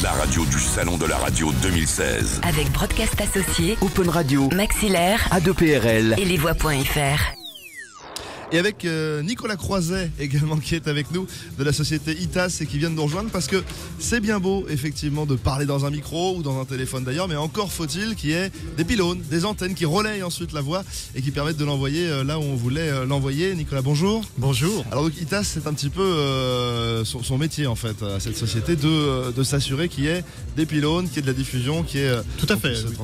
La radio du Salon de la Radio 2016. Avec Broadcast Associés, Open Radio, Maxillaire, A2PRL et lesvoix.fr. Et avec Nicolas Croiset également qui est avec nous de la société ITAS et qui vient de nous rejoindre parce que c'est bien beau effectivement de parler dans un micro ou dans un téléphone d'ailleurs, mais encore faut-il qu'il y ait des pylônes, des antennes qui relayent ensuite la voix et qui permettent de l'envoyer là où on voulait l'envoyer. Nicolas, bonjour. Bonjour. Alors donc ITAS, c'est un petit peu son métier en fait à cette société de s'assurer qu'il y ait des pylônes, qu'il y ait de la diffusion, qu'il y ait tout à fait, oui.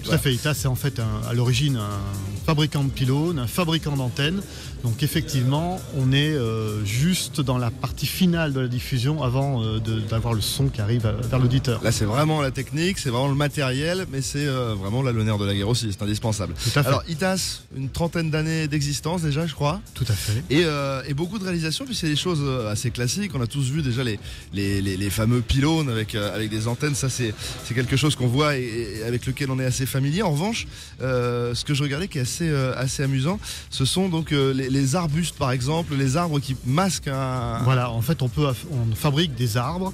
Tout à fait. ITAS c'est en fait à l'origine un fabricant de pylônes, un fabricant d'antennes. Donc effectivement, on est juste dans la partie finale de la diffusion avant d'avoir le son qui arrive vers l'auditeur. Là, c'est vraiment la technique, c'est vraiment le matériel, mais c'est vraiment là le nerf de la guerre aussi, c'est indispensable. Tout à fait. Alors, ITAS, une trentaine d'années d'existence déjà, je crois. Tout à fait. Et beaucoup de réalisations, puis c'est des choses assez classiques. On a tous vu déjà les fameux pylônes avec des antennes. Ça, c'est quelque chose qu'on voit et avec lequel on est assez familier. En revanche, ce que je regardais qui est assez amusant, ce sont donc les arbustes par exemple, les arbres qui masquent un... Voilà, en fait on fabrique des arbres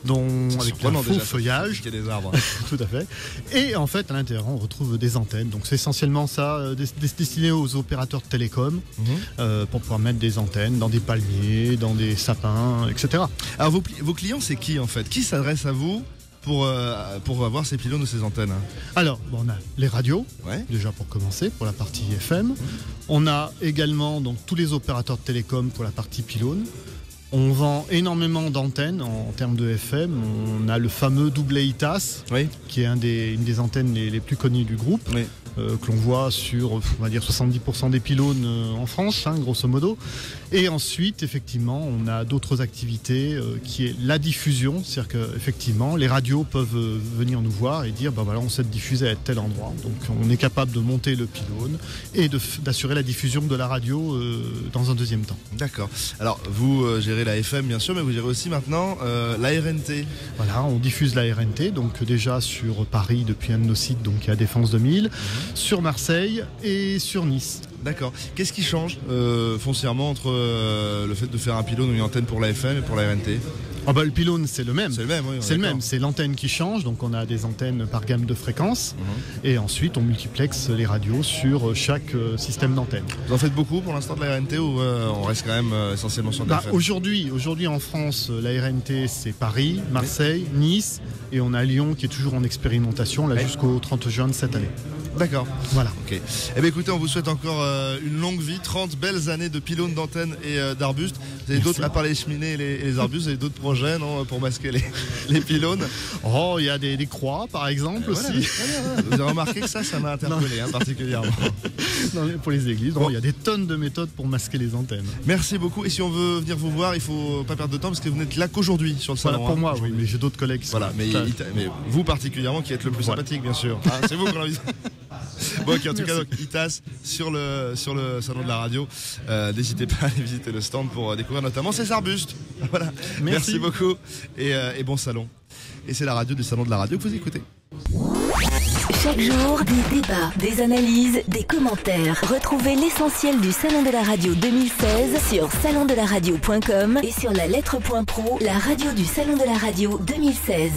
avec un faux feuillage. Des arbres. Tout à fait. Et en fait à l'intérieur on retrouve des antennes. Donc c'est essentiellement ça, destiné aux opérateurs de télécom, pour pouvoir mettre des antennes dans des palmiers, dans des sapins, etc. Alors vos clients c'est qui en fait? Qui s'adresse à vous pour avoir ces pylônes ou ces antennes? Alors, on a les radios, ouais. Déjà pour commencer, pour la partie FM. On a également donc, tous les opérateurs de télécom pour la partie pylône. On vend énormément d'antennes en termes de FM. On a le fameux double ITAS, oui. Qui est une des antennes les plus connues du groupe. Oui. Que l'on voit sur, on va dire, 70% des pylônes en France, grosso modo. Et ensuite, effectivement, on a d'autres activités qui est la diffusion. C'est-à-dire qu'effectivement, les radios peuvent venir nous voir et dire, voilà, on sait diffuser à tel endroit. Donc, on est capable de monter le pylône et d'assurer la diffusion de la radio dans un deuxième temps. D'accord. Alors, vous gérez la FM, bien sûr, mais vous gérez aussi maintenant la RNT. Voilà, on diffuse la RNT, donc déjà sur Paris depuis un de nos sites, donc à Défense 2000. Sur Marseille et sur Nice. D'accord. Qu'est-ce qui change foncièrement entre le fait de faire un pylône ou une antenne pour la FM et pour la RNT? Le pylône c'est le même. C'est le même, oui. C'est le même, c'est l'antenne qui change, donc on a des antennes par gamme de fréquences et ensuite on multiplexe les radios sur chaque système d'antenne. Vous en faites beaucoup pour l'instant de la RNT ou on reste quand même essentiellement sur de la FM? Aujourd'hui en France, la RNT c'est Paris, Marseille, Nice et on a Lyon qui est toujours en expérimentation là jusqu'au 30 juin de cette année. D'accord. Voilà. Ok. Eh bien écoutez, on vous souhaite encore une longue vie, 30 belles années de pylônes, d'antennes et d'arbustes. Vous avez d'autres, à part les cheminées et les arbustes, vous avez d'autres projets pour masquer les pylônes? Oh, il y a des croix par exemple aussi. Voilà. Vous avez remarqué que ça m'a interpellé particulièrement. Pour les églises, il y a des tonnes de méthodes pour masquer les antennes. Merci beaucoup. Et si on veut venir vous voir, il faut pas perdre de temps parce que vous n'êtes là qu'aujourd'hui sur le salon. Pour moi, oui, mais j'ai d'autres collègues qui sont là. Mais vous particulièrement qui êtes le plus sympathique, bien sûr. C'est vous qu'on a envie. Bon, ok, en tout cas, donc, ITAS sur le salon de la radio. N'hésitez pas à aller visiter le stand pour découvrir notamment ces arbustes. Voilà. Merci beaucoup et bon salon. Et c'est la radio du salon de la radio que vous écoutez. Chaque jour, des débats, des analyses, des commentaires. Retrouvez l'essentiel du Salon de la Radio 2016 sur salondelaradio.com et sur la lettre.pro, la radio du Salon de la Radio 2016.